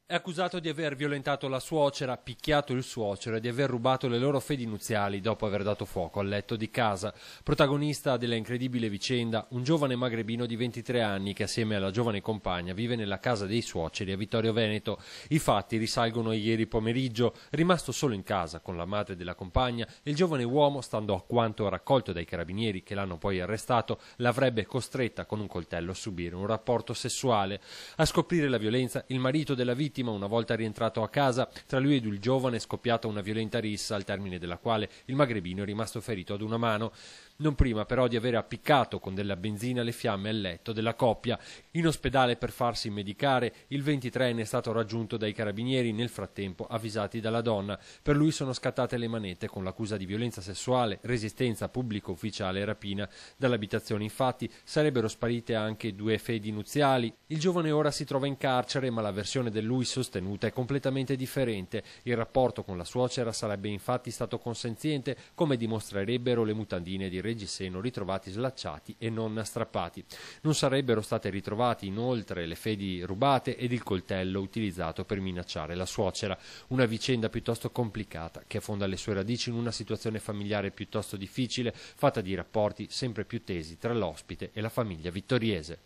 È accusato di aver violentato la suocera, picchiato il suocero e di aver rubato le loro fedi nuziali dopo aver dato fuoco al letto di casa. Protagonista della incredibile vicenda, un giovane magrebino di 23 anni che assieme alla giovane compagna vive nella casa dei suoceri a Vittorio Veneto. I fatti risalgono a ieri pomeriggio. Rimasto solo in casa con la madre della compagna, il giovane uomo, stando a quanto raccolto dai carabinieri che l'hanno poi arrestato, l'avrebbe costretta con un coltello a subire un rapporto sessuale. A scoprire la violenza, il marito della vittima, una volta rientrato a casa, tra lui ed il giovane è scoppiata una violenta rissa al termine della quale il magrebino è rimasto ferito ad una mano, non prima però di aver appiccato con della benzina le fiamme al letto della coppia. In ospedale per farsi medicare, il 23enne è stato raggiunto dai carabinieri, nel frattempo avvisati dalla donna. Per lui sono scattate le manette con l'accusa di violenza sessuale, resistenza a pubblico ufficiale e rapina. Dall'abitazione infatti sarebbero sparite anche 2 fedi nuziali. Il giovane ora si trova in carcere, ma la versione del lui sostenuta è completamente differente. Il rapporto con la suocera sarebbe infatti stato consenziente, come dimostrerebbero le mutandine di reggiseno ritrovati slacciati e non strappati. Non sarebbero state ritrovati inoltre le fedi rubate ed il coltello utilizzato per minacciare la suocera. Una vicenda piuttosto complicata che affonda le sue radici in una situazione familiare piuttosto difficile, fatta di rapporti sempre più tesi tra l'ospite e la famiglia vittoriese.